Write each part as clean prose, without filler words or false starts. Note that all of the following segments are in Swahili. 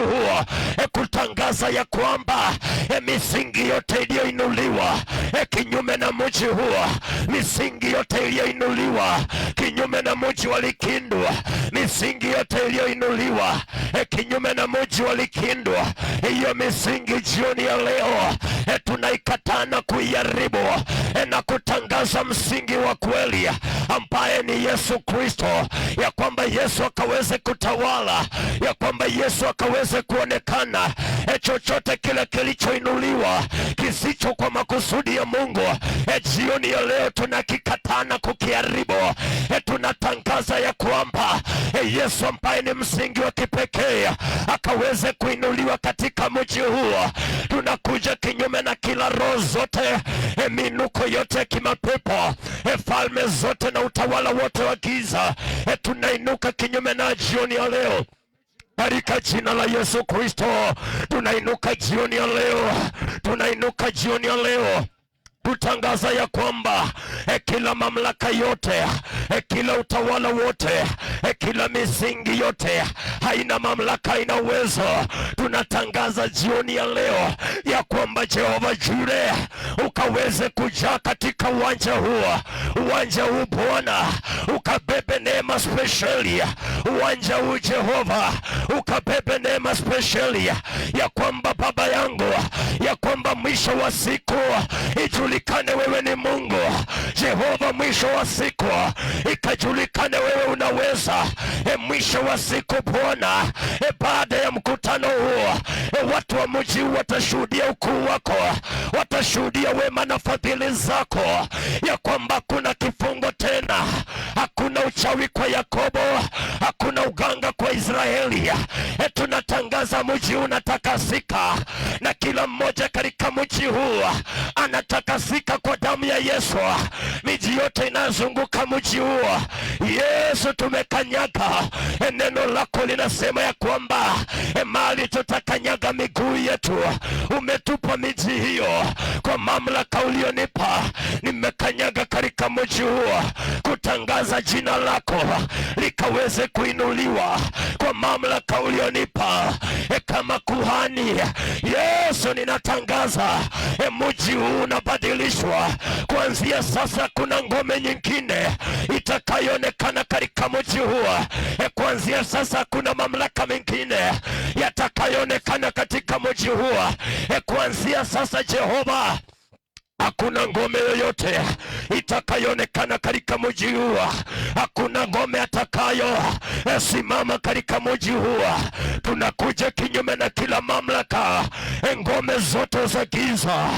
huo kutangaza ya kwamba misingi yote iliyoinuliwa kinyume na mji huo, misingi yote iliyoinuliwa kinyume na mji wa Likindwa, misingi yote iliyoinuliwa kinyume na mji wa Likindwa, hiyo misingi jioni ya leo tunaikataa na kuiharibu na kutangaza msingi wa kweli ambaye ni Yesu Kristo, ya kwamba Yesu akaweze kutawala, ya kwamba Yesu akaweze kuonekana. Chochote kile kilichoinuliwa kisicho kwa makusudi ya Mungu, jioni ya leo tunakikataa na kukiharibu. Tunatangaza ya kwamba Yesu ambaye ni msingi wa kipekee akaweze kuinuliwa katika mji huo. Tunakuja kinyume na kila roho zote, minuko yote kimapepo, falme zote na utawala wote wa giza, tunainuka kinyume na jioni ya leo. Katika jina la Yesu Kristo tunainuka jioni ya leo, tunainuka jioni ya leo kutangaza ya kwamba kila mamlaka yote, kila utawala wote, kila misingi yote haina mamlaka, haina uwezo. Tunatangaza jioni ya leo ya kwamba Jehova Jire ukaweze kujaa katika uwanja huo. Uwanja huu Bwana ukabebe neema speciali. Uwanja huu Jehova ukabebe neema speciali, ya kwamba Baba yangu, ya kwamba mwisho wa siku ijulikane wewe ni Mungu. Jehova, mwisho wa siku ikajulikane wewe unaweza. Mwisho wa siku Bwana, baada ya mkutano huo, watu wa mji watashuhudia ukuu wako, watashuhudia wema na fadhili zako, ya kwamba hakuna kifungo tena, hakuna uchawi kwa Yakobo, hakuna uganga kwa Israeli. Tunatangaza mji unatakasika, na kila mmoja katika mji huu anatakasika kwa damu ya Yesu. Miji yote inazunguka mji huo, Yesu tumekanyaga. Neno lako linasema ya kwamba mahali tutakanyaga miguu yetu, umetupa miji hiyo kwa mamlaka ulionipa. Nimekanyaga katika mji huo kutangaza jina lako likaweze kuinuliwa kwa mamlaka ulionipa kama kuhani. Yesu, ninatangaza mji huu unabadilishwa kuanzia sasa. Kuna ngome nyingine itakayoonekana katika mji huo kuanzia sasa. Kuna mamlaka mengine yatakayoonekana katika mji huo kuanzia sasa. Jehova, hakuna ngome yoyote itakayoonekana katika mji huo, hakuna ngome atakayo simama katika mji huo. Tunakuja kinyume na kila mamlaka, ngome zote za giza,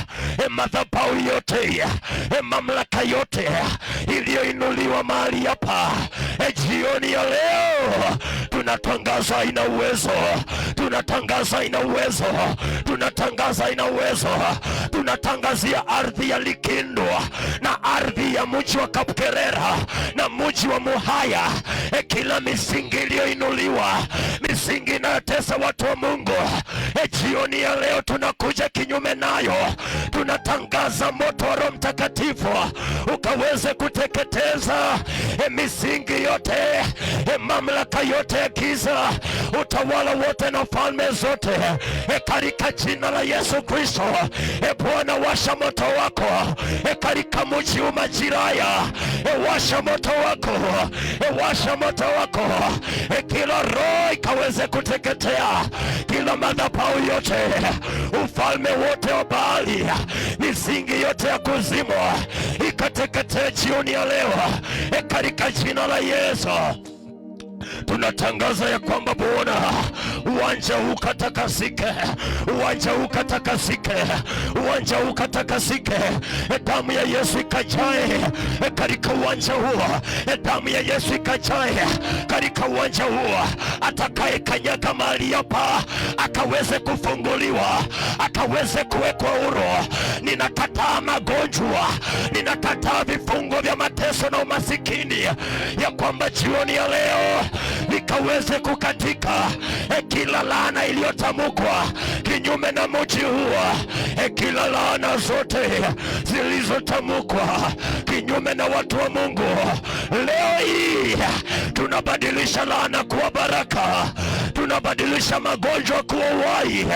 madhabahu yote, mamlaka yote iliyoinuliwa mahali hapa jioni ya leo. Tunatangaza haina uwezo, tunatangaza haina uwezo, tunatangaza haina uwezo. Tunatangazia ardhi ya Likindwa na ardhi ya mji wa Kapkerera na mji wa Muhaya, kila misingi iliyoinuliwa, misingi inayotesa watu wa Mungu, jioni ya leo tunakuja kinyume nayo. Tunatangaza moto wa Roho Mtakatifu ukaweze kuteketeza misingi yote, mamlaka yote ya giza, utawala wote na falme zote, katika jina la Yesu Kristo. Bwana, washa moto wako katika mji wa Majiraya, washa moto wako, washa moto wako, kila roho ikaweze kuteketea, kila madhabahu yote, ufalme wote wa Baali, misingi yote ya kuzimu ikateketea jioni ya leo katika jina la Yesu. Tunatangaza ya kwamba Bwana, uwanja ukatakasike, uwanja ukatakasike, uwanja ukatakasike. Damu ya Yesu ikajae katika uwanja huo, damu ya Yesu ikajae katika uwanja huo. Atakaye kanyaga mahali hapa akaweze kufunguliwa, akaweze kuwekwa huru. Ninakataa magonjwa, ninakataa vifungo vya mateso na umasikini, ya kwamba jioni ya leo nikaweze kukatika kila laana iliyotamkwa kinyume na mji huo, kila laana zote zilizotamkwa kinyume na watu wa Mungu. Leo hii tunabadilisha laana kuwa baraka, tunabadilisha magonjwa kuwa uhai.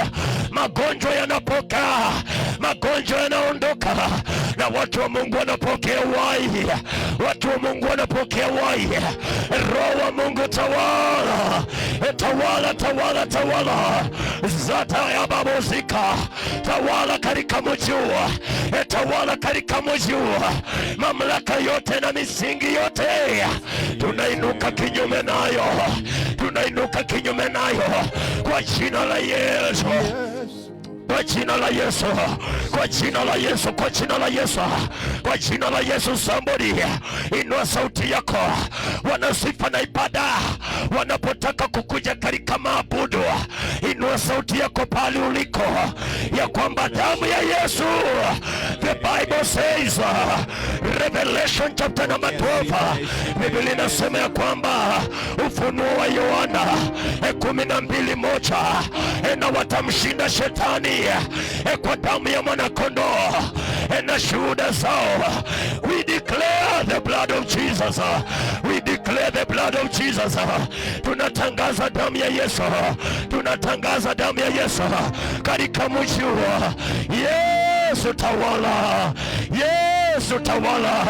Magonjwa yanapokaa, magonjwa yanaondoka, na watu wa Mungu wanapokea uhai. Watu wa Mungu wanapokea uhai. Roho wa Mungu tawala, tawala, tawala, tawala. Zata ya babozika, tawala katika mji huu, tawala katika mji huu. Mamlaka yote na misingi yote tunainuka kinyume nayo, tunainuka kinyume nayo kwa jina la Yesu. Kwa jina la Yesu, kwa jina la Yesu, kwa jina la Yesu, kwa jina la Yesu. Somebody inua sauti yako. Wanasifa na ibada wanapotaka kukuja katika maabudu, inua sauti yako pale uliko, ya kwamba damu ya Yesu. The Bible says, Revelation chapter number 12, Biblia inasema ya kwamba, Ufunuo wa Yohana 12:1, na watamshinda shetani kwa damu ya mwanakondoo na shuhuda zao. We declare the blood of Jesus. We declare the blood of Jesus. Tunatangaza damu ya Yesu. Tunatangaza damu ya Yesu katika mji huu. Yesu tawala. Yesu tawala.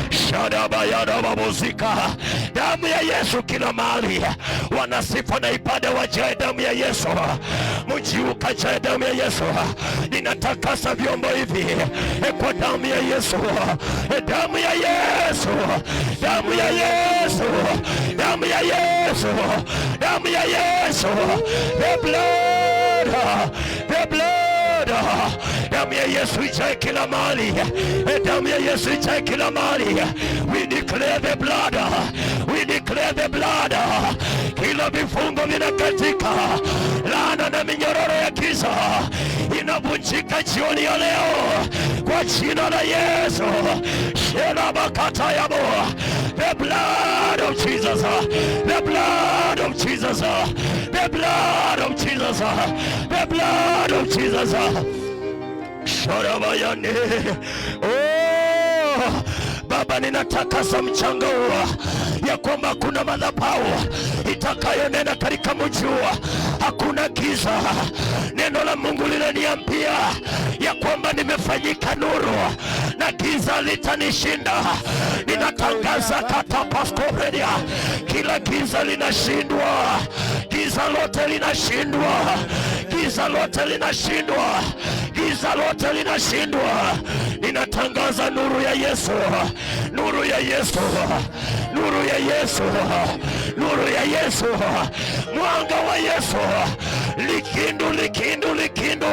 Shadaba yada babozika. Damu ya Yesu kila mahali. Wanasifa na ibada wajae damu ya Yesu. Mji ukajae damu ya Yesu. Ninatakasa vyombo hivi kwa damu ya Yesu. Damu ya Yesu. Damu ya Yesu. Damu ya Yesu. Damu ya Yesu. The blood. The blood. Damu ya Yesu ijae kila mahali. Damu ya Yesu ijae kila mahali. We declare the blood. We declare the blood. Kila vifungo vinakatika. Laana na minyororo ya giza inavunjika jioni ya leo kwa jina la Yesu. Shela bakata yabo. The blood of Jesus. The blood of Jesus. The blood of Jesus. The blood of Jesus. Sharabayane. Oh, Baba, ninatakasa mchanga huu ya kwamba kuna madhabahu itakayonena katika mji huu. Hakuna giza. Neno la Mungu linaniambia ya kwamba nimefanyika nuru na giza litanishinda. Ninatangaza katapaskopedia, kila giza linashindwa. Giza lote linashindwa. Giza lote linashindwa. Giza lote linashindwa. Ninatangaza nuru ya Yesu. Nuru ya Yesu. Nuru ya Yesu. Nuru ya Yesu. Mwanga wa Yesu. Likindu, likindu, likindu.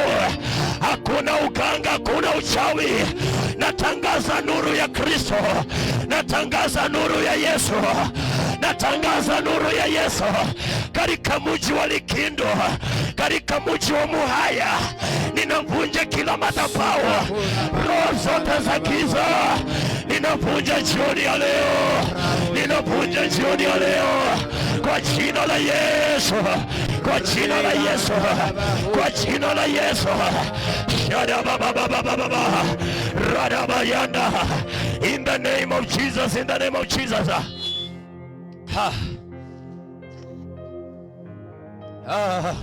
Hakuna uganga, hakuna uchawi. Natangaza nuru ya Kristo. Natangaza nuru ya Yesu. Natangaza nuru ya Yesu katika mji wa Likindu, katika mji wa Muhaya. Ninavunja kila madhabahu, roho zote za giza. Ninavunja jioni ya leo. Ninavunja jioni ya leo kwa jina la Yesu. Kwa jina la Yesu. Kwa jina la Yesu. Shada baba baba baba. Rada bayanda. In the name of Jesus. In the name of Jesus. Ha. Ah.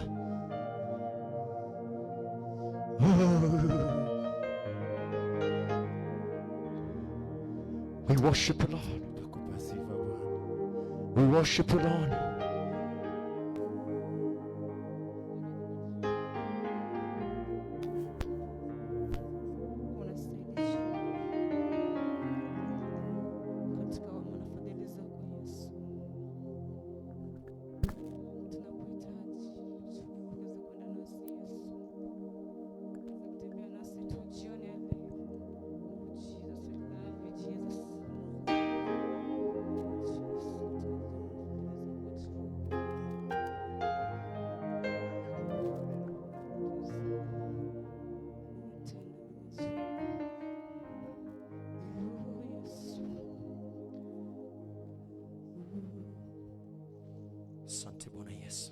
We worship you, Lord. We worship you, Lord. Asante Bwana Yesu.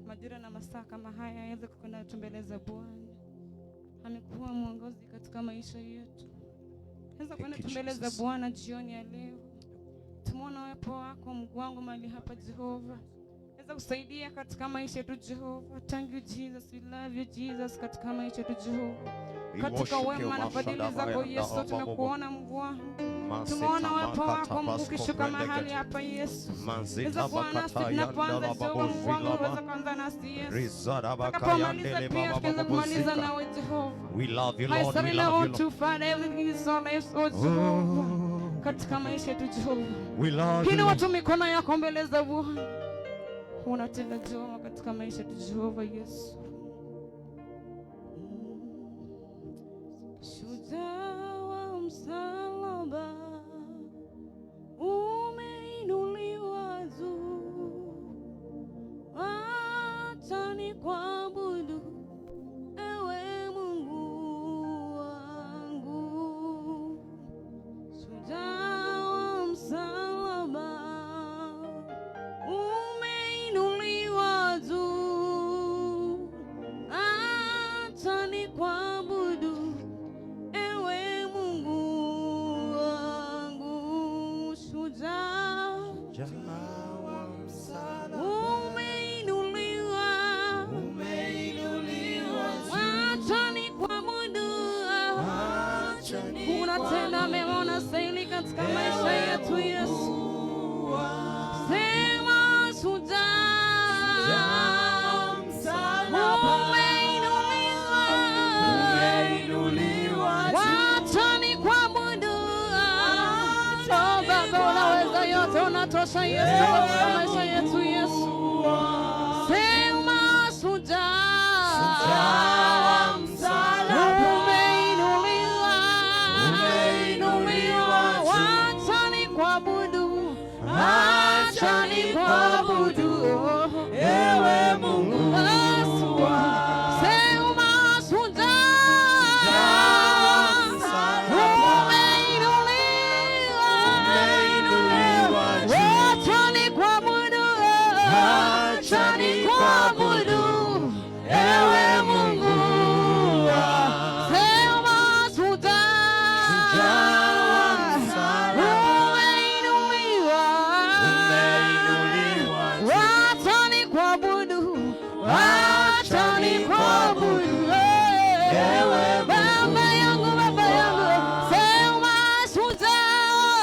Majira na masaa kama haya yaweze kukwenda tumbeleza Bwana. amekuwa mwongozi katika maisha yetu. Naweza kwenda mbele za Bwana jioni ya leo. Tumuona uwepo wako Mungu wangu mahali hapa Jehova. Naweza kusaidia katika maisha yetu Jehova. Thank you Jesus, we love you Jesus katika maisha yetu Jehova. Katika wema na fadhili zako Yesu tumekuona Mungu wangu. Tumeona uwepo wako Mungu ukishuka mahali hapa Yesu. Naweza kuwa nasi tunapoanza Jehova Mungu wangu, uweza kuanza nasi Yesu. Tutakapomaliza pia tukiweza kumaliza nawe Jehova. We love you Lord, we love you Lord. Father, everything is all life, oh Jehova. Katika maisha yetu Jehova. We love Kina watu mikono yako mbele za Bwana. Unatenda Jehova katika maisha yetu Jehova Yesu. Shujaa wa msalaba umeinuliwa juu, acha nikuabudu ewe Mungu wangu. Shujaa wa msalaba umeinuliwa juu, acha nikuabudu ewe Mungu wangu. Shujaa wa msalaba umeinuliwa, acha nikuabudu. Unatenda mema unastahili katika maisha yetu Yesu. Sema shujaa umeinuliwa, acha nikuabudu. Baba unaweza yote, unatosha Yesu katika maisha yetu Yesu. Sema shujaa umeinuliwa, acha nikuabudu, acha nikuabudu ewe Mungu wangu. Sema shujaa umeinuliwa, acha nikuabudu, acha nikuabudu ewe Mungu wangu. Sema shujaa umeinuliwa, acha nikuabudu, acha nikuabudu ewe Baba yangu, Baba yangu. Sema shujaa,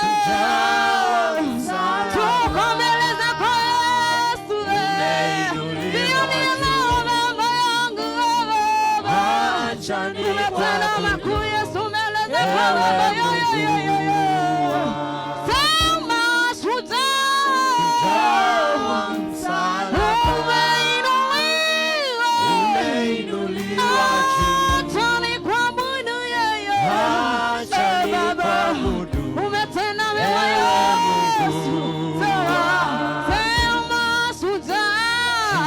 tuko mbele zako Yesu. Jioni ya leo Baba yangu, umetenda makuu Yesu mbele zako Baba. Sema shujaa umeinuliwa, acha nikuabudu yeye. Baba umetenda mema Yesu. Sema shujaa,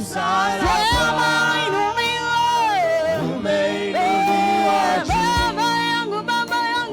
sema umeinuliwa, Baba yangu, Baba yangu.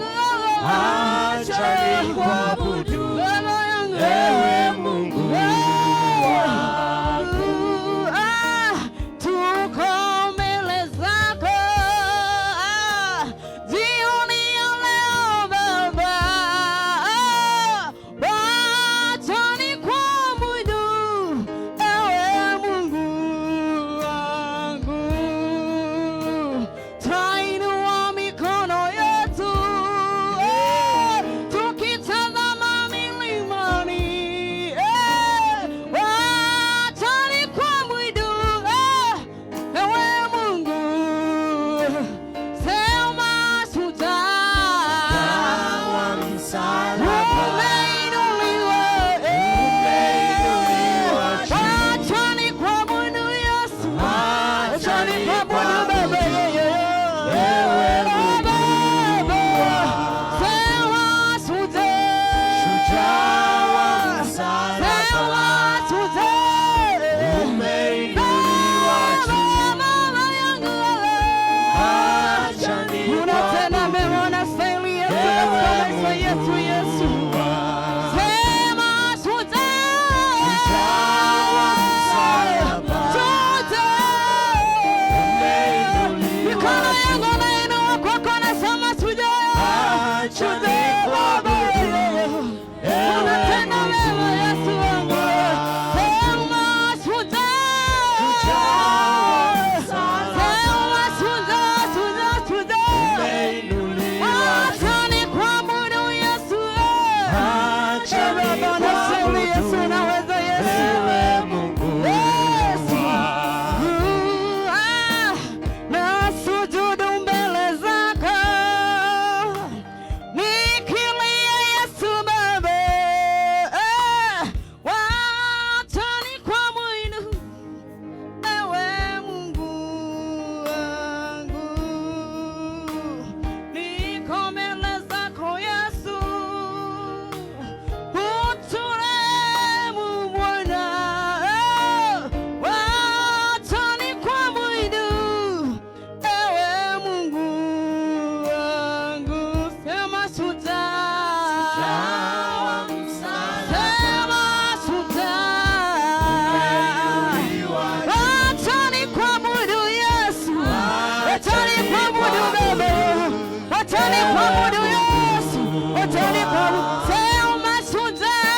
Utanikuabudu Yesu, utanikuabudu. Sema shujaa,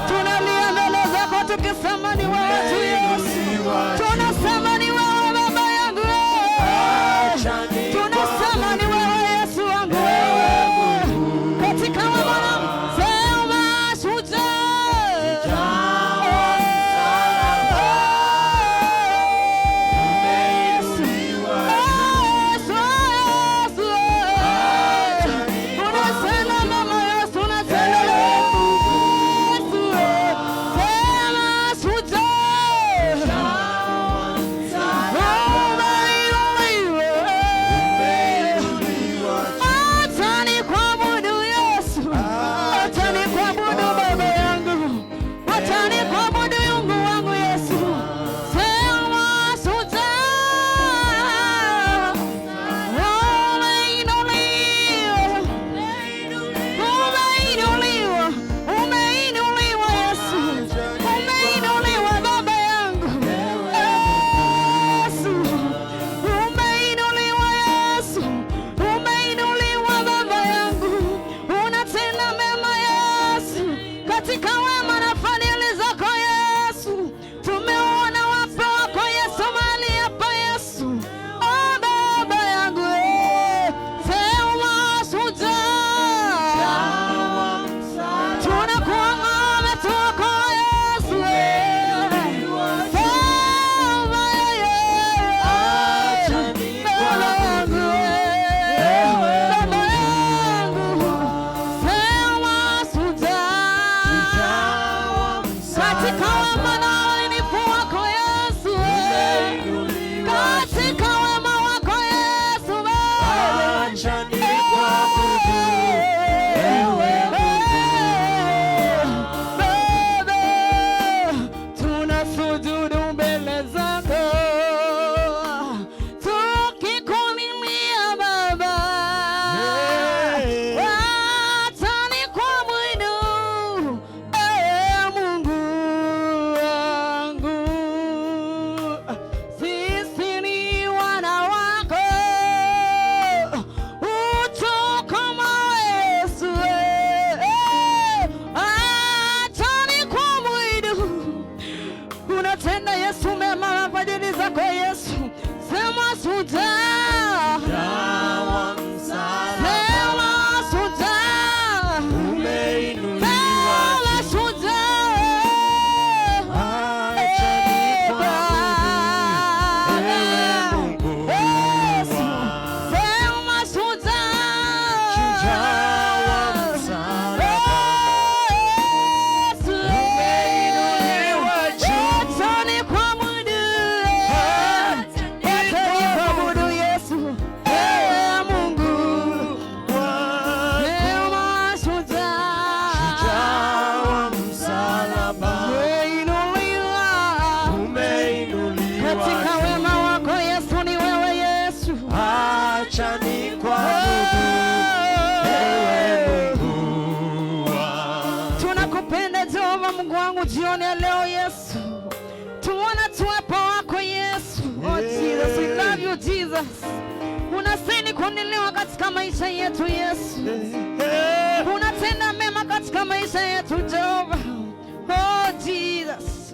tunalia mbele zako tukisema ni wewe tu Yesu. Tunasema ni wewe Baba yangu, tunasema ni wewe Yesu wangu, katika mwana. Sema shujaa, jioni ya leo Yesu, tuona tuwepo wako Yesu. Oh Jesus, we love you Jesus. Unastahili kuonelewa katika maisha yetu Yesu. Unatenda mema katika maisha yetu Jehova. Oh Jesus.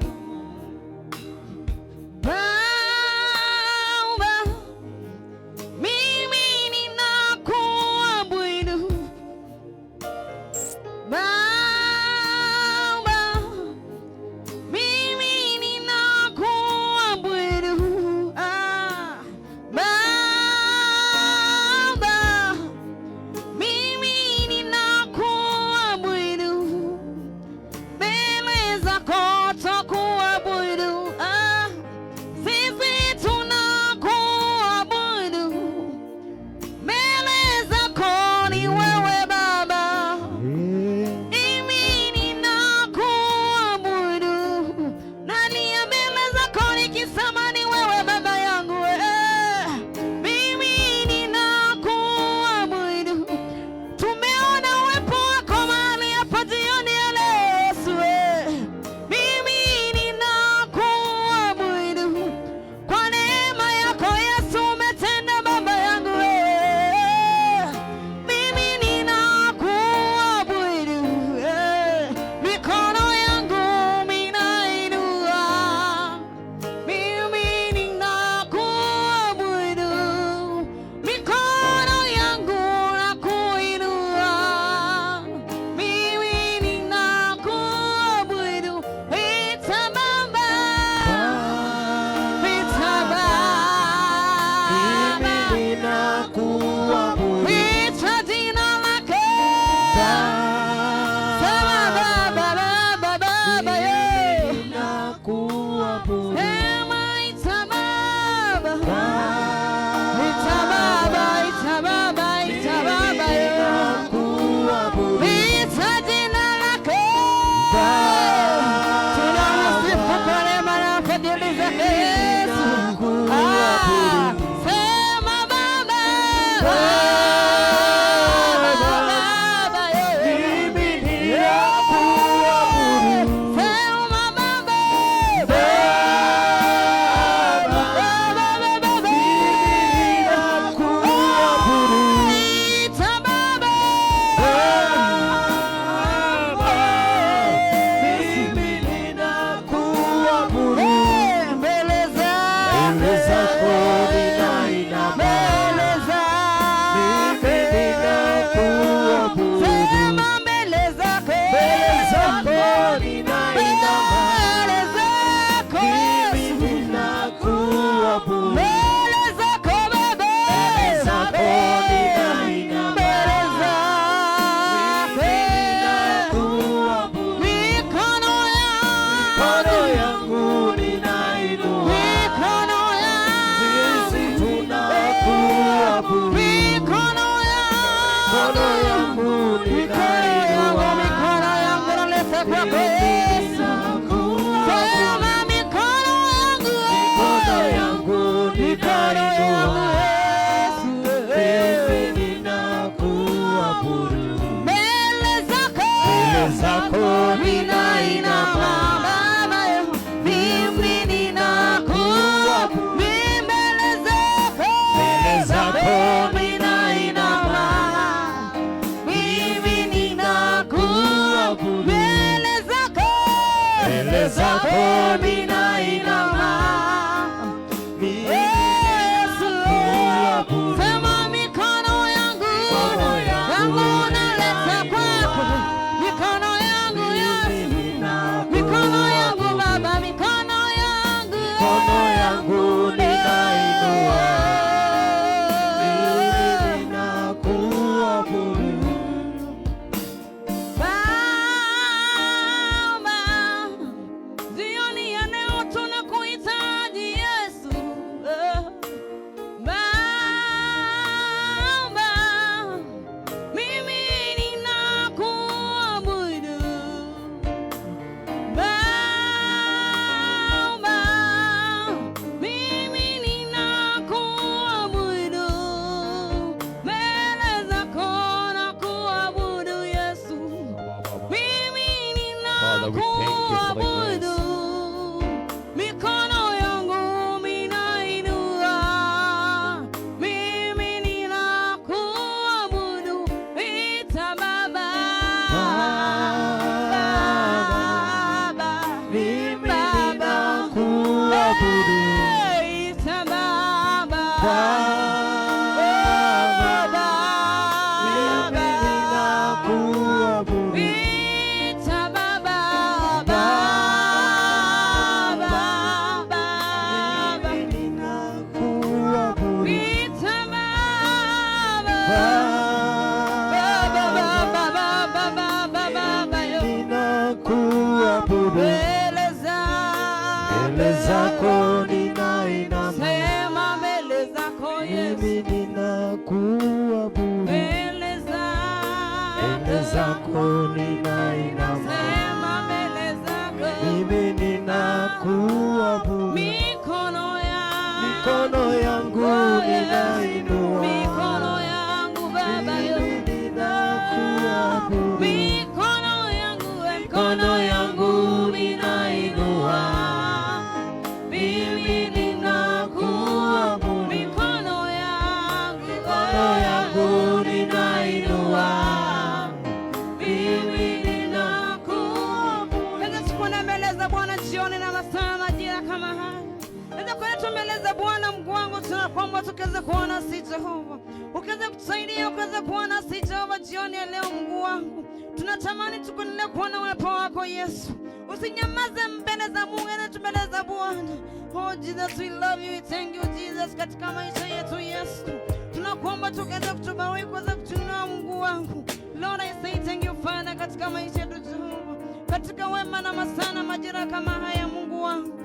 Tukaweza kuona si Jehova, ukaweza kutusaidia, ukaweza kuona si Jehova. Jioni ya leo Mungu wangu, tunatamani tukuendelee kuona uwepo wako Yesu. Usinyamaze mbele za Mungu na mbele za Bwana. Oh Jesus, we love you, we thank you Jesus, katika maisha yetu Yesu. Tunakuomba tukaweza kutubariki, kuweza kutunua Mungu wangu. Lord, I say thank you Father, katika maisha yetu Jehova, katika wema na masana majira kama haya Mungu wangu.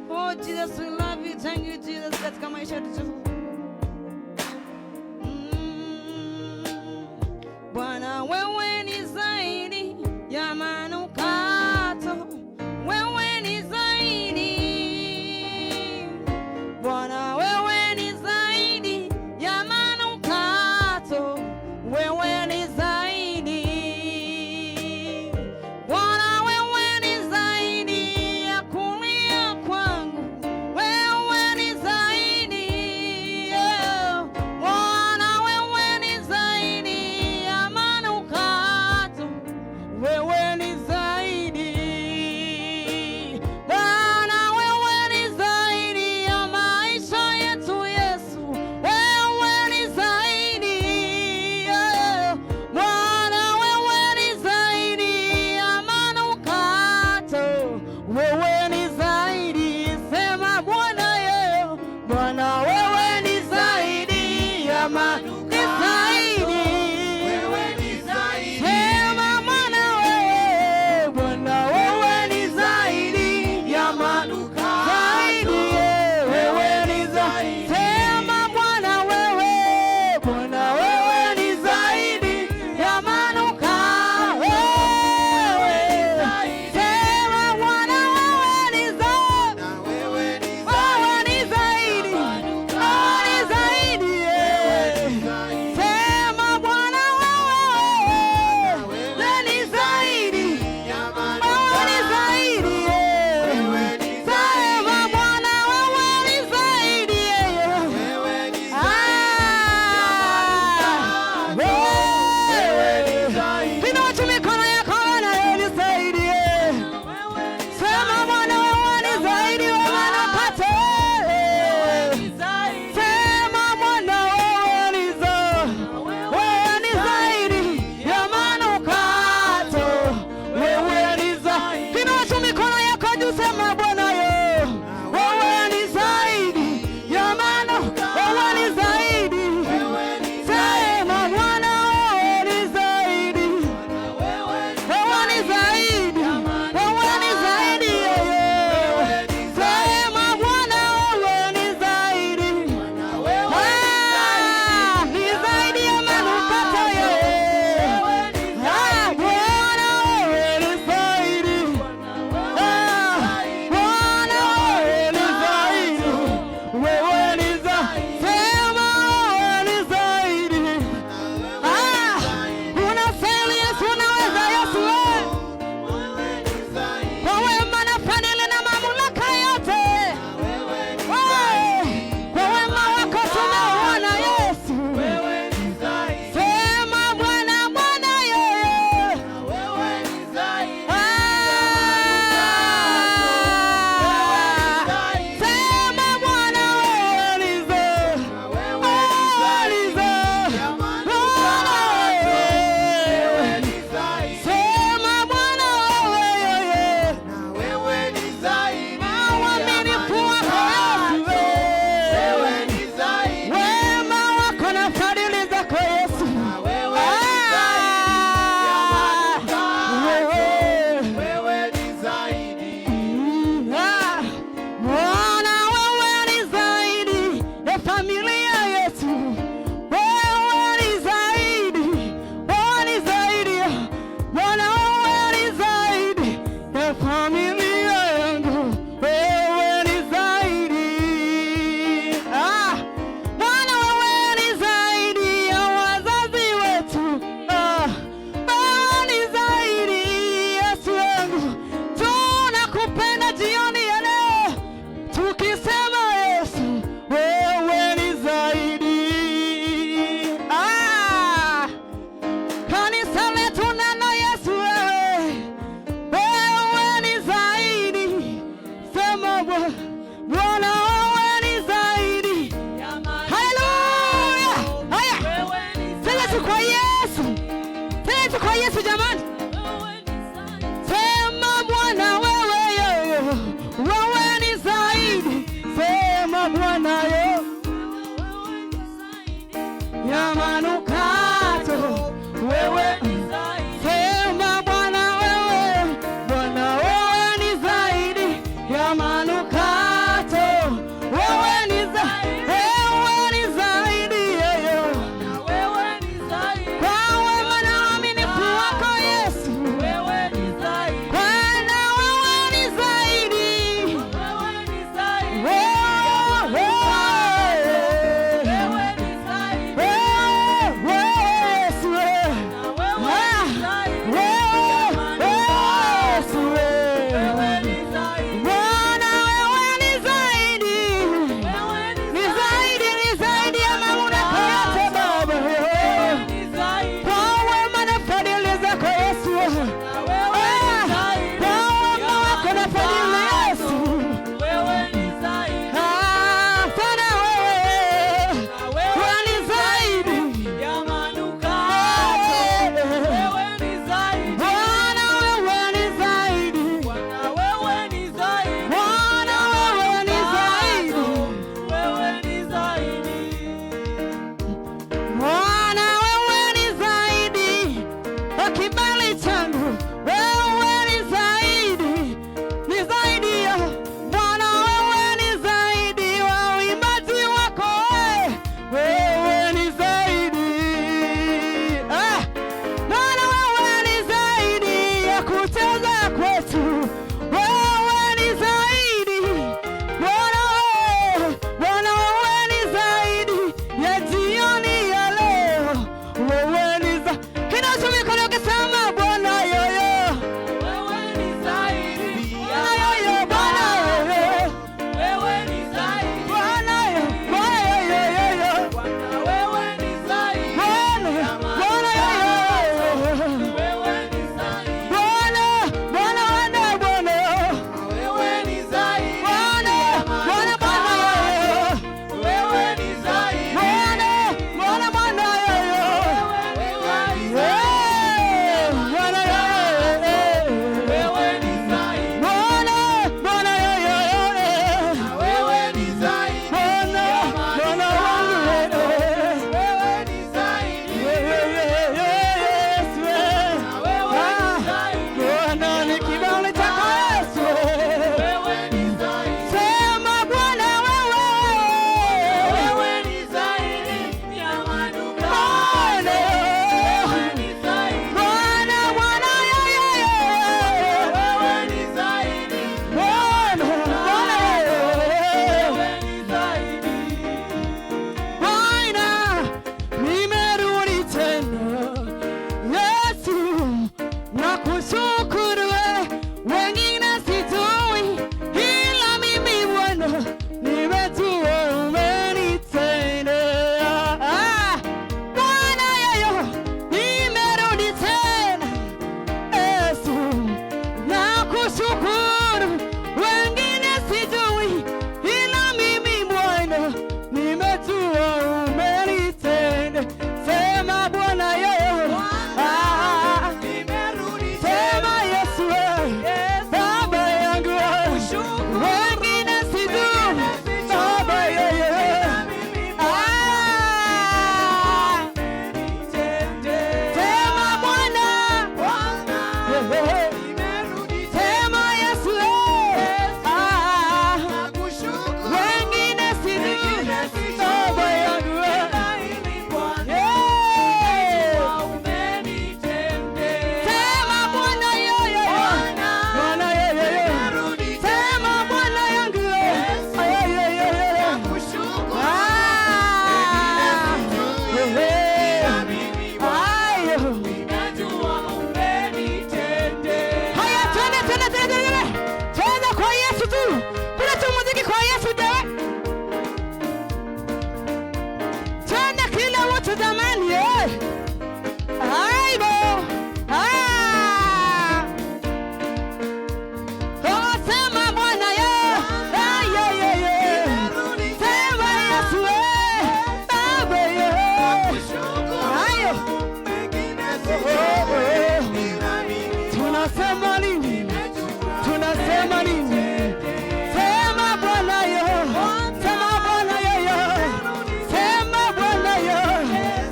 Oh Jesus, we love you, thank you Jesus, katika maisha yetu Jehova. Bwana wewe ni zaidi ya manukato, wewe ni zaidi. Bwana wewe ni zaidi ya manukato, wewe ni zaidi. Bwana wewe ni zaidi ya kulia kwangu, wewe ni zaidi. ya manukato, wewe ni zaidi. Sema Bwana wewe, Bwana wewe ni zaidi ya manukato, wewe ni zaidi, wewe ni zaidi yeye, wewe ni zaidi. Kwa wema na uaminifu wako Yesu, wewe ni zaidi. Bwana wewe ni zaidi, wewe ni zaidi. Wewe ni zaidi. Yesu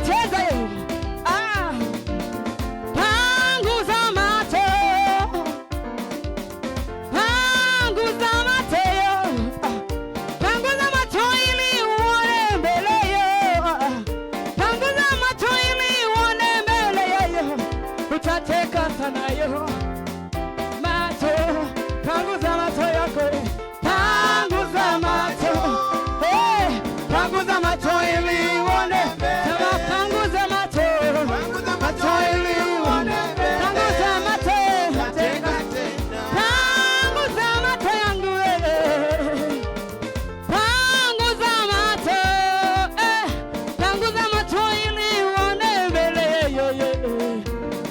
cheza yo. Panguza macho. Panguza macho yo. Panguza macho ili uone mbele yo. Panguza macho ili uone mbele yo. Utateka sana yo. Macho, panguza macho yako. Panguza macho. Panguza macho ili uone. Sema panguza macho. Macho ili uone. Panguza macho. Panguza macho yangu. Panguza macho. Panguza macho ili uone mbele.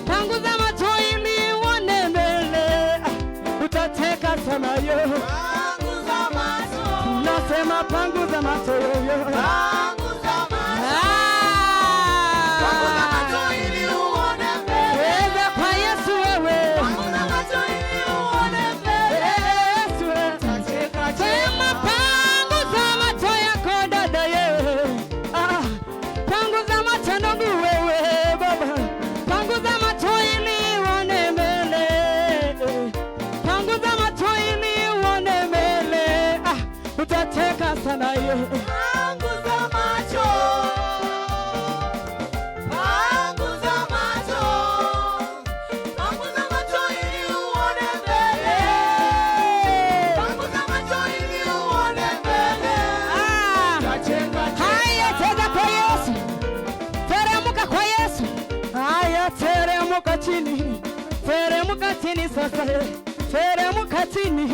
Panguza macho ili uone mbele. Utateka sana yo. Panguza macho. Nasema panguza macho yo. Panguza macho. Panguza macho ili uone mbele. Weza kwa Yesu wewe. Panguza macho ili uone mbele. Yesu wewe. Sema panguza macho yako dada ye. Panguza macho ndugu wewe baba. Panguza macho ili uone mbele. Panguza macho ili uone mbele. Utateka sana ye. Panguza macho. Panguza macho. Panguza macho ili uone mbele. Panguza macho ili uone mbele. Haya, cheza kwa Yesu. Teremuka kwa Yesu. Haya, teremuka chini. Teremuka chini sasa. Teremuka chini.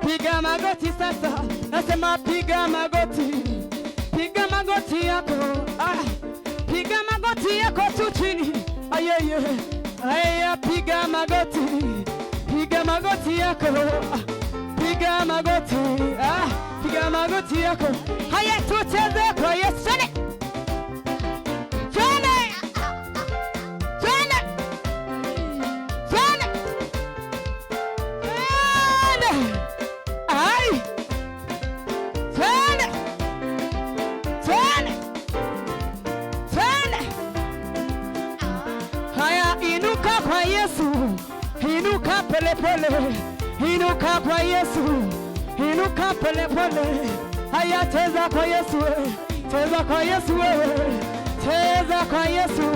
Piga magoti sasa. Nasema piga magoti. Piga magoti yako. Piga magoti yako tu chini. Ayeye. Haya, piga magoti. Piga magoti yako. Piga magoti. Piga magoti yako. Haya, tucheze kwa Yesu. Twende. Twende. Twende. Twende. Twende. Ai. Twende. Twende. Twende. Haya, inuka kwa Yesu. Inuka pole pole. Inuka kwa Yesu. Inuka pole pole. Haya, cheza kwa Yesu. Cheza kwa Yesu wewe. Cheza kwa Yesu.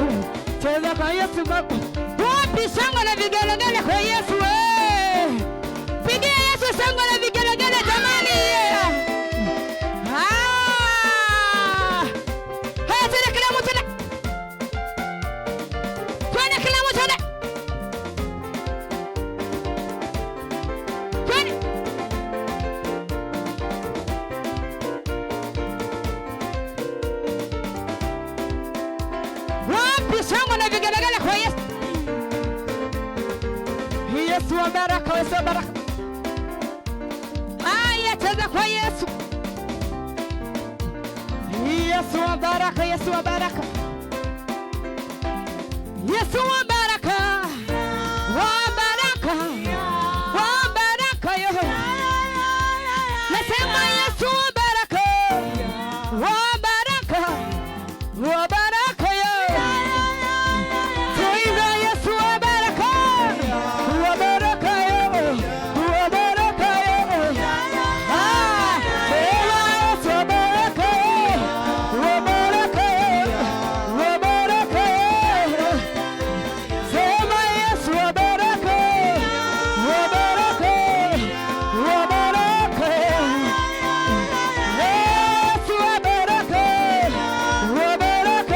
Cheza kwa Yesu baba. Wapi shangwe na vigelegele kwa Yesu wewe. Pigia Yesu shangwe na vigelegele jamani. Haya, tena kila mtu tena. Twende kila mtu tena. Twende. Wapi shangwe na vigelegele kwa Yesu. Yesu wa baraka, Yesu wa baraka. Aya, cheza kwa Yesu. Yesu wa baraka, Yesu wa baraka. Yesu wa baraka. Wa baraka. Wa baraka yo. Nasema Yesu wa baraka. Wa baraka. Wa baraka yo. Tuimbe Yesu wa baraka. Wa baraka yo. Wa baraka yo. Sema Yesu wa baraka yo. Wa baraka yo. Wa baraka yo. Sema Yesu wa baraka. Wa baraka. Wa baraka. Yesu wa baraka. Wa baraka.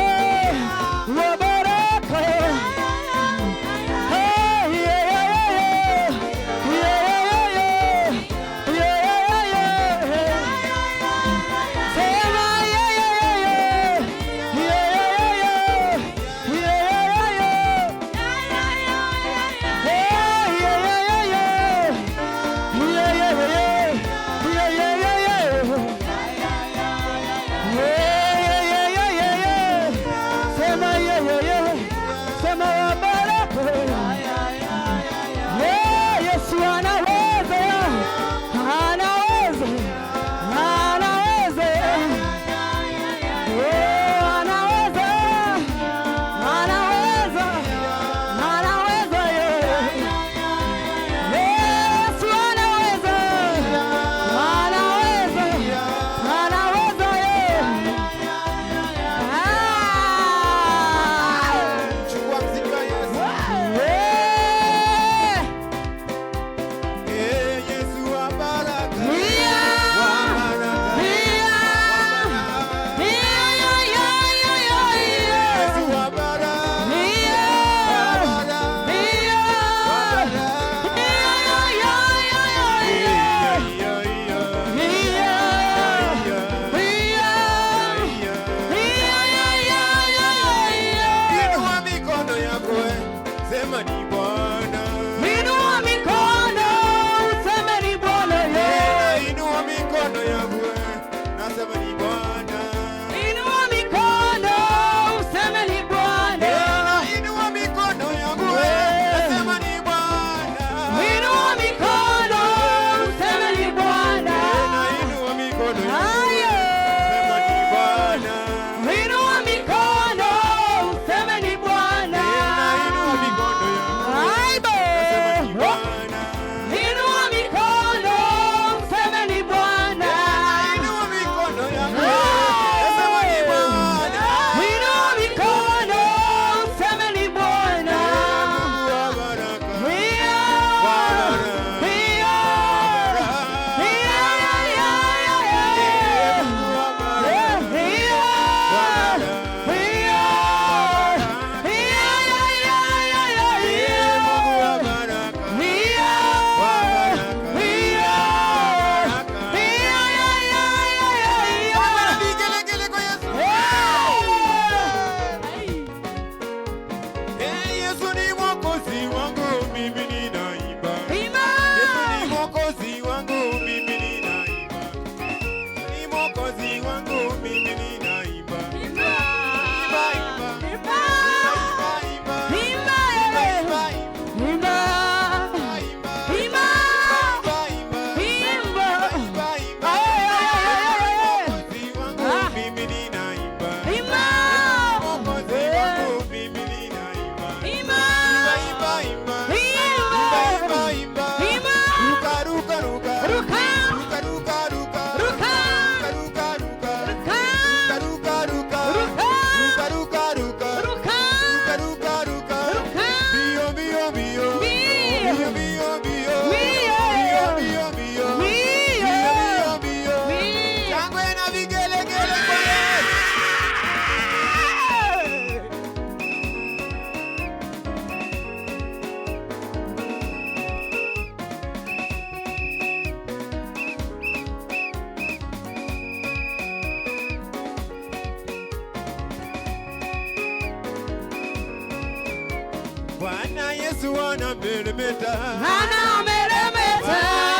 Bwana Yesu anameremeta. Anameremeta.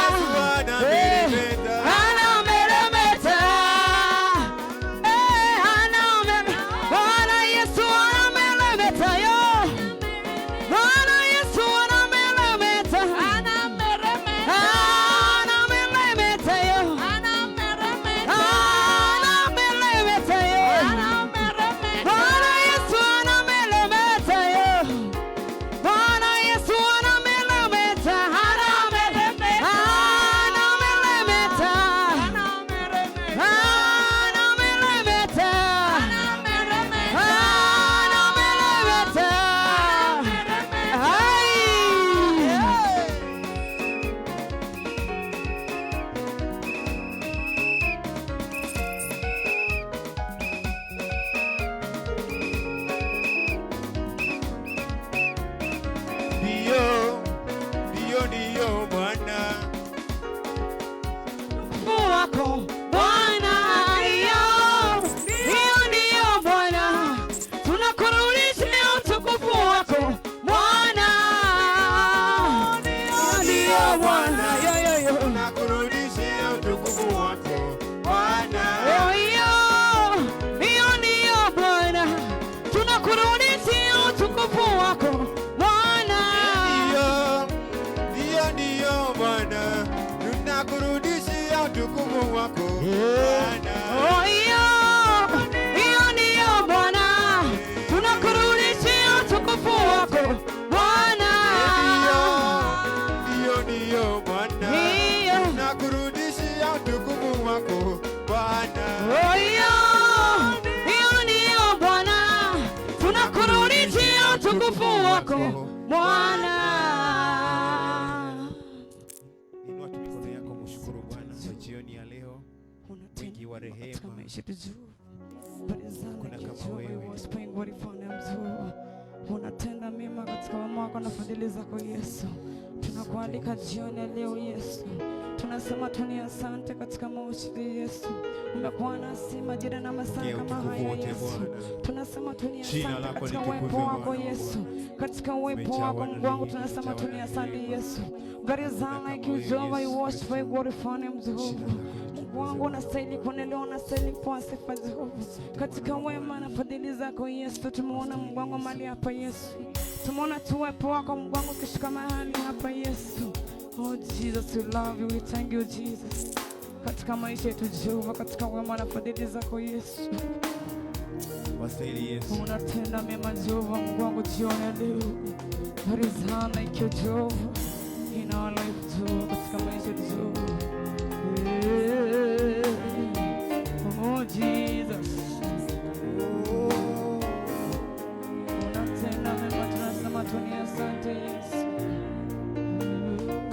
Yesu anameremeta. Anameremeta. Bwana Yesu anameremeta yo. Bwana Yesu anameremeta. Anameremeta. Anameremeta yo. Anameremeta. Anameremeta yo. Anameremeta. Bwana Yesu anameremeta yo. Bwana Yesu anameremeta. Anameremeta. Anameremeta. Anameremeta. Ndiyo Bwana. Wako Bwana, hiyo ndiyo Bwana, tunakurudishia utukufu wako Bwana, ndiyo Bwana, Tunakurudishia utukufu wako Bwana. hiyo ndiyo Bwana, tunakurudishia utukufu wako Bwana, Ndiyo Bwana. Tunakurudishia utukufu wako Bwana. hiyo ndiyo Bwana, tunakurudishia utukufu wako Bwana. Ndiyo Bwana. Hiyo. Tunakurudishia utukufu wako Bwana. Hiyo ndiyo Bwana, tunakurudishia utukufu wako Bwana. Inua tu mikono yako mshukuru Bwana kwa jioni ya leo. Mwingi wa rehema. Kuna kama wewe. Unatenda mema katika wema wako na fadhili zako Yesu. Tunakualika jioni ya leo Yesu. Tunasema tuni asante katika maushiri Yesu. Umekuwa nasi majira na masaa kama haya Yesu. Tunasema tuni asante katika uwepo wako Yesu. Katika uwepo wako Mungu wangu tunasema tuni asante Yesu. There is none like you, Jehovah. You worship you, glorify your name, Jehovah. Mungu wangu unastahili kuonelewa, unastahili kupewa sifa Jehova. Katika wema na fadhili zako Yesu, tumeona Mungu wangu mahali hapa Yesu. Tumeona tu uwepo wako Mungu wangu ukishuka mahali hapa Yesu. Oh Jesus, we love you, we thank you Jesus. Katika maisha yetu Jehova, katika wema na fadhili zako Yesu. Wastahili Yesu. Unatenda mema Jehova, Mungu wangu jioni ya leo. There is none like you Jehova. In our life Jehova, katika maisha yetu Jehova. Oh Jesus. Unatenda mema, tunasema tuni asante Yesu.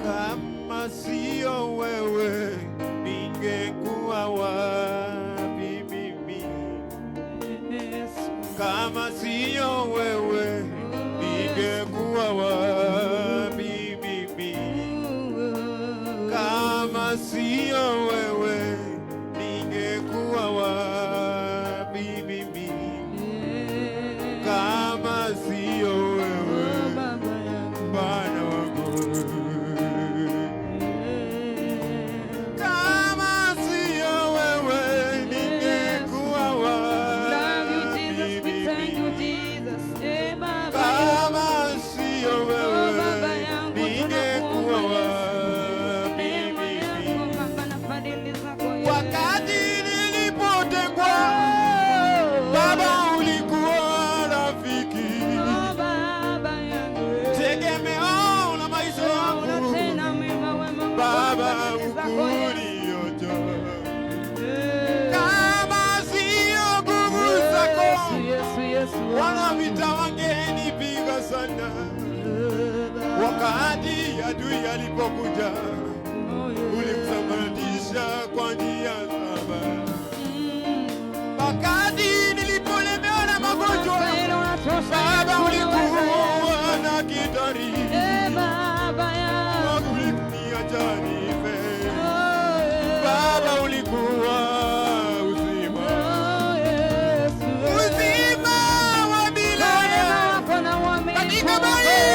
Kama sio wewe ningekuwa wapi mimi? Yesu. Kama sio wewe ningekuwa wapi mimi? Kama sio wewe ningekuwa wapi mimi? Kama sio wewe Bwana wangu. Kama sio wewe ningekuwa wapi mimi? Kama sio wewe ningekuwa wapi mimi? Wakati nilipotengwa, Baba ulikuwa rafiki, tegemeo la maisha yangu. Baba ukuniacha. Kama sio nguvu zako, wanavita wangenipiga sana. Wakati adui alipokuja, ulimsambaratisha kwa njia saba. Wakati nilipolemewa na magonjwa, Baba ulikuwa na kitari. Uliniacha nife. Baba ulikuwa uzima. Uzima wa milele. Katika maisha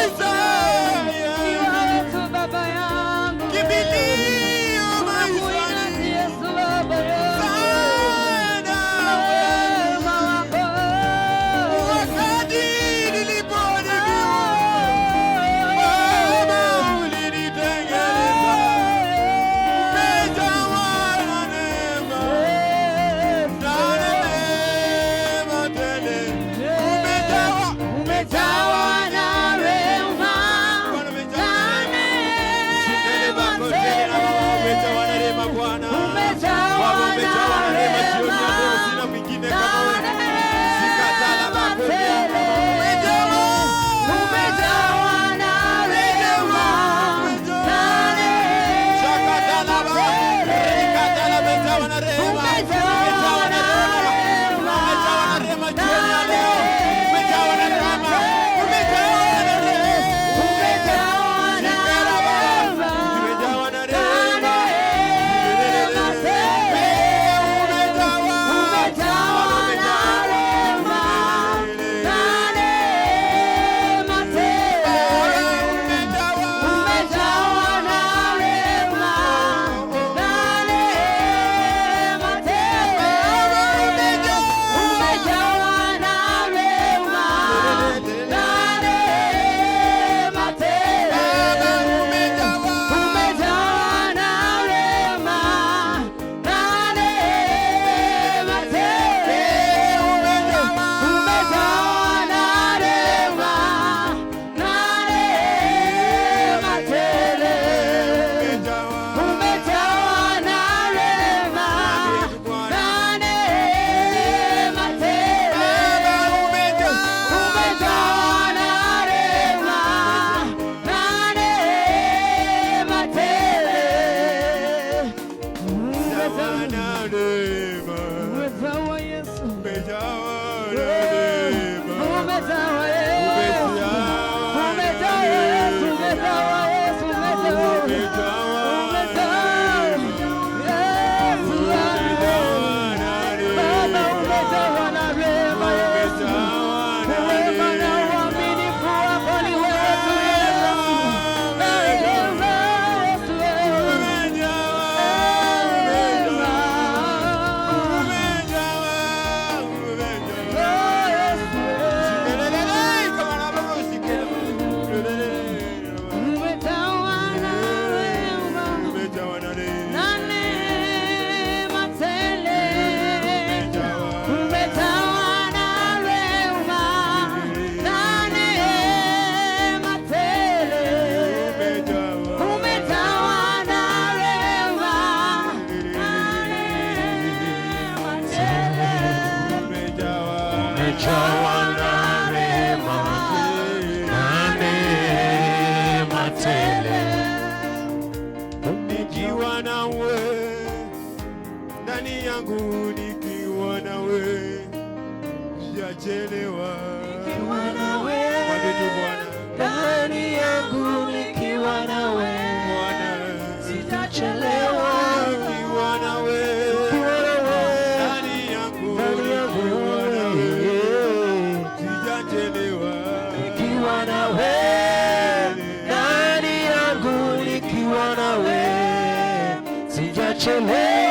yangu nikiwa nawe, sijachelewa. Nikiwa nawe, ndani yangu nikiwa nawe, sijachelewa. Nikiwa nawe, ndani yangu nikiwa nawe, sijachelewa. Nikiwa nawe, ndani yangu nikiwa nawe, sijachelewa.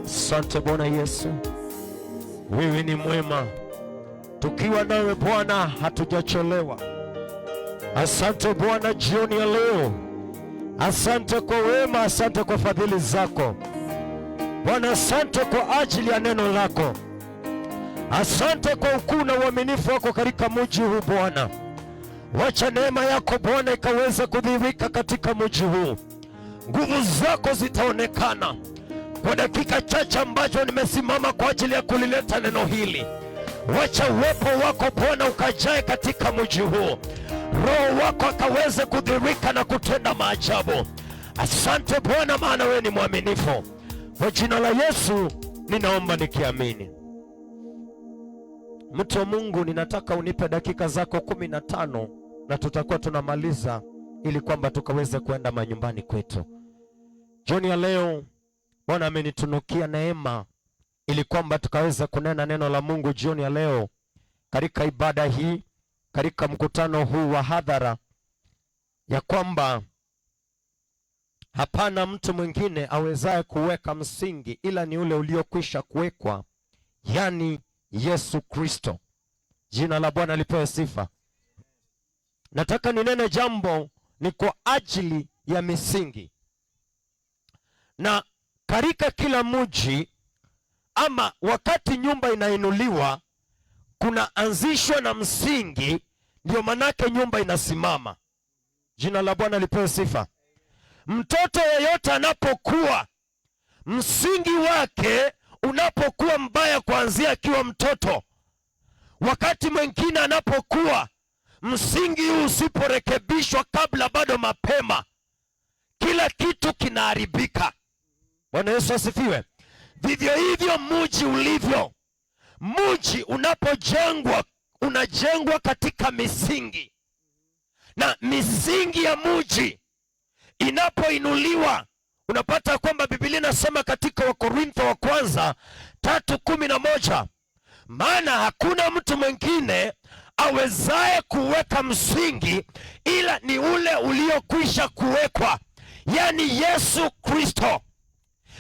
Asante Bwana Yesu, wewe ni mwema. Tukiwa nawe Bwana hatujachelewa. Asante Bwana jioni ya leo. Asante kwa wema, asante kwa fadhili zako Bwana. Asante kwa ajili ya neno lako. Asante kwa ukuu na uaminifu wako katika mji huu Bwana. Wacha neema yako Bwana ikaweze kudhihirika katika mji huu. Nguvu zako zitaonekana kwa dakika chache ambazo nimesimama kwa ajili ya kulileta neno hili. Wacha uwepo wako Bwana ukajae katika mji huu. Roho wako akaweze kudhihirika na kutenda maajabu. Asante Bwana, maana wewe ni mwaminifu. Kwa jina la Yesu ninaomba nikiamini. Mtu wa Mungu, ninataka unipe dakika zako 15 na tutakuwa tunamaliza ili kwamba tukaweze kuenda manyumbani kwetu. Jioni ya leo Bwana amenitunukia neema ili kwamba tukaweza kunena neno la Mungu jioni ya leo katika ibada hii, katika mkutano huu wa hadhara, ya kwamba hapana mtu mwingine awezaye kuweka msingi ila ni ule uliokwisha kuwekwa, yani Yesu Kristo. Jina la Bwana lipewe sifa. Nataka ninene jambo ni kwa ajili ya misingi. Na katika kila mji ama wakati nyumba inainuliwa, kuna anzishwa na msingi, ndio manake nyumba inasimama. Jina la Bwana lipewe sifa. Mtoto yeyote anapokuwa, msingi wake unapokuwa mbaya kuanzia akiwa mtoto, wakati mwingine anapokuwa, msingi huu usiporekebishwa kabla bado mapema, kila kitu kinaharibika. Bwana Yesu asifiwe. Vivyo hivyo mji ulivyo. Mji unapojengwa, unajengwa katika misingi, na misingi ya mji inapoinuliwa, unapata kwamba Biblia inasema katika Wakorintho wa kwanza 3:11, maana hakuna mtu mwingine awezaye kuweka msingi ila ni ule uliokwisha kuwekwa, yani Yesu Kristo.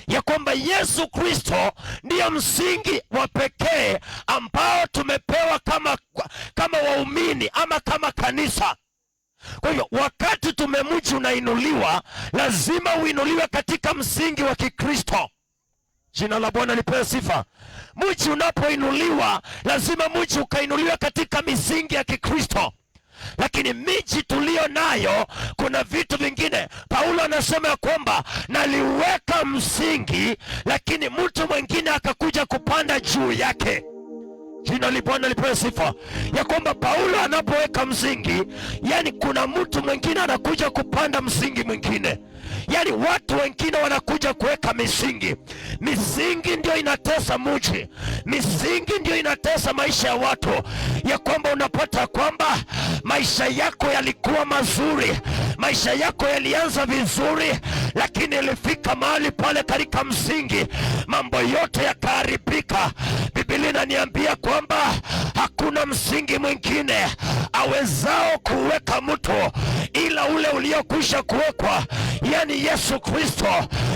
Ya kwamba Yesu Kristo ndiyo msingi wa pekee ambao tumepewa kama waumini ama kama kanisa. Kwa hivyo wakati mji unainuliwa, lazima uinuliwe katika msingi wa Kikristo. Jina la Bwana lipewe sifa. Mji unapoinuliwa, lazima mji ukainuliwa katika misingi ya Kikristo. Lakini miji tulio nayo, kuna vitu vingine. Paulo anasema ya kwamba naliweka msingi, lakini mtu mwingine akakuja kupanda juu yake. Jina la Bwana lipewe sifa. Ya kwamba Paulo anapoweka msingi, yani kuna mtu mwingine anakuja kupanda msingi mwingine. Yani watu wengine wanakuja kuweka misingi. Misingi ndio inatesa mji. Misingi ndio inatesa maisha ya watu. Ya kwamba unapata kwamba maisha yako yalikuwa mazuri, maisha yako yalianza vizuri, lakini ilifika mahali pale katika msingi mambo yote yakaharibika. Biblia inaniambia kwamba hakuna hakuna msingi mwingine awezao kuweka mtu ila ule uliokwisha kuwekwa, yani Yesu Kristo.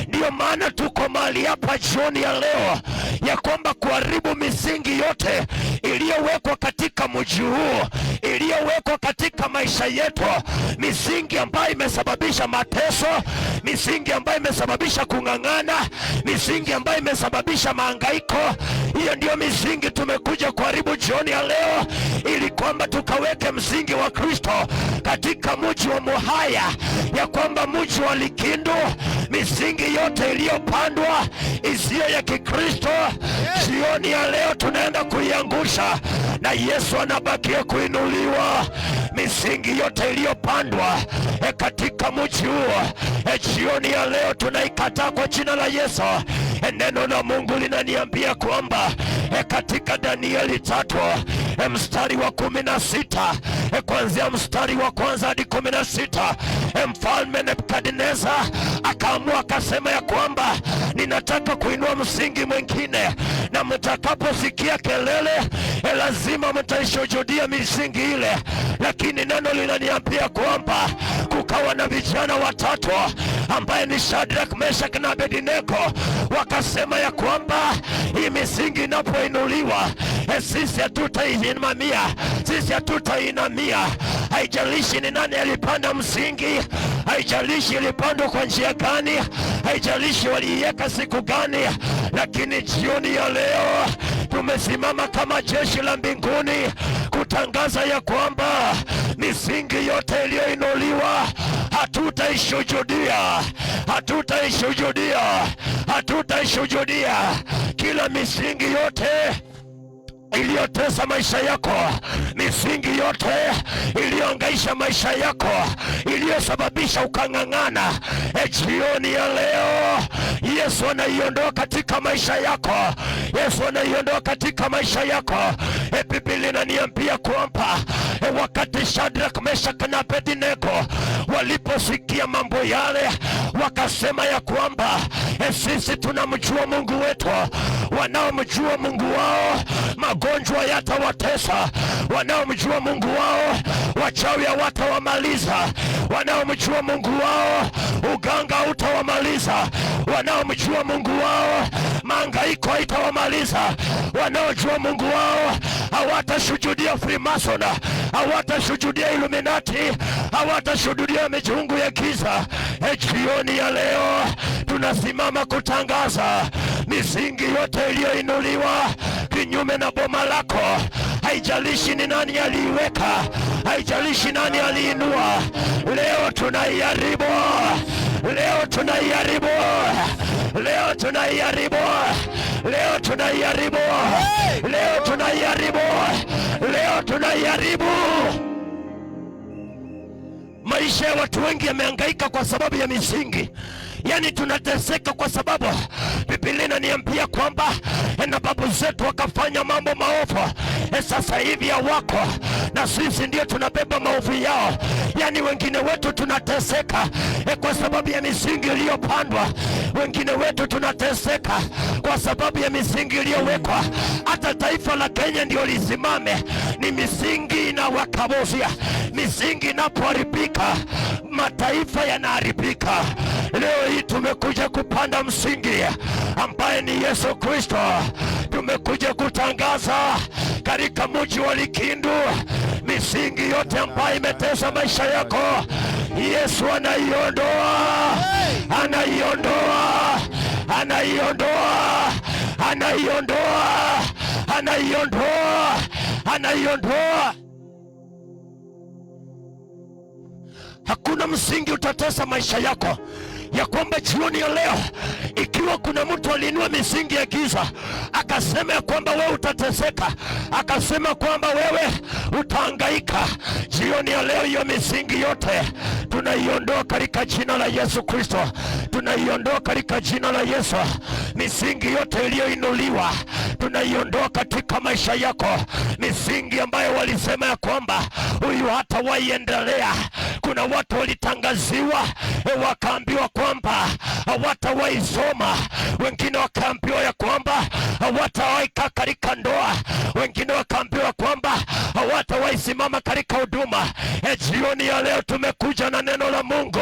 Ndio maana tuko mahali hapa jioni ya leo, ya kwamba kuharibu misingi yote iliyowekwa katika mji huu, iliyowekwa katika maisha yetu, misingi ambayo imesababisha mateso, misingi ambayo imesababisha kung'ang'ana, misingi ambayo imesababisha mahangaiko. Hiyo ndio misingi tumekuja kuharibu jioni ya leo, ili kwamba tukaweke msingi wa Kristo katika mji wa Muhaya, ya kwamba mji wa Likindu, misingi yote iliyopandwa isiyo ya Kikristo, jioni ya leo tunaenda kuiangusha, na Yesu anabakia kuinuliwa. Misingi yote iliyopandwa katika mji huo, jioni ya leo tunaikataa kwa jina la Yesu. Neno la Mungu linaniambia kwamba katika Danieli 3 mstari wa 16, kuanzia mstari wa kwanza hadi 16, mfalme Nebukadneza akaamua akasema ya kwamba ninataka kuinua msingi mwingine, na mtakaposikia kelele lazima mtaishuhudia misingi ile. Lakini neno linaniambia kwamba kukawa na vijana watatu ambaye ni Shadrach, Meshach na Abednego, wakasema ya kwamba hii misingi inapoinuliwa sisi hatutainamia, sisi hatutainamia. Haijalishi ni nani alipanda msingi, haijalishi ilipandwa kwa njia gani, haijalishi waliiweka siku gani, lakini jioni ya leo tumesimama kama jeshi la mbinguni kutangaza ya kwamba misingi yote iliyoinuliwa hatutaishuhudia, hatutaishuhudia, hatutaishuhudia. Kila misingi yote iliyotesa maisha yako, misingi yote iliyoangaisha maisha yako, iliyosababisha ukang'ang'ana, jioni ya leo Yesu anaiondoa katika maisha yako. Yesu anaiondoa katika maisha yako. Biblia inaniambia kwamba wakati Shadrach, Meshach na Abednego waliposikia mambo yale, wakasema ya kwamba sisi tunamjua Mungu wetu. Wanaomjua Mungu wao magonjwa yatawatesa, wanaomjua Mungu wao wachawi hawatawamaliza, wanaomjua Mungu wao uganga hautawamaliza, wanaomjua Mungu wao mahangaiko haitawamaliza, wanaojua Mungu wao hawatashuhudia Freemason, hawatashuhudia Illuminati, hawatashuhudia miungu ya giza. Jioni ya leo tunasimama kutangaza misingi yote iliyoinuliwa kinyume na boma lako, haijalishi ni nani aliiweka, haijalishi nani aliinua, leo tunaiharibu, leo tunaiharibu, leo tunaiharibu, leo tunaiharibu, leo tunaiharibu, leo tunaiharibu. Maisha ya watu wengi yamehangaika kwa sababu ya misingi. Yani tunateseka kwa sababu Biblia inaniambia kwamba na babu zetu wakafanya mambo maovu, sasa hivi hawako, na sisi ndio tunabeba maovu yao. Yani wengine wetu tunateseka kwa sababu ya misingi iliyopandwa. Wengine wetu tunateseka kwa sababu ya misingi iliyowekwa. Hata taifa la Kenya ndio lisimame, ni misingi inawakabuzia. Misingi inapoharibika mataifa yanaharibika. Leo hii tumekuja kupanda msingi ambaye ni Yesu Kristo. Tumekuja kutangaza katika mji wa Likindu misingi yote ambayo imetesa maisha yako, Yesu anaiondoa, anaiondoa, anaiondoa, anaiondoa, anaiondoa, anaiondoa. Hakuna msingi utatesa maisha yako, ya kwamba jioni ya leo ikiwa kuna mtu aliinua misingi ya giza akasema ya kwamba wewe utateseka, akasema kwamba wewe utahangaika, jioni ya leo hiyo misingi yote tunaiondoa katika jina la Yesu Kristo. Tunaiondoa katika jina la Yesu. Misingi yote iliyoinuliwa tunaiondoa katika maisha yako, misingi ambayo walisema ya kwamba huyu hatawaiendelea. Kuna watu walitangaziwa wakaambiwa kwamba hawatawaisoma, wengine wakaambiwa ya kwamba hawatawaika katika ndoa, wengine wakaambiwa kwamba hajawahi simama katika huduma. Jioni ya leo tumekuja na neno la Mungu.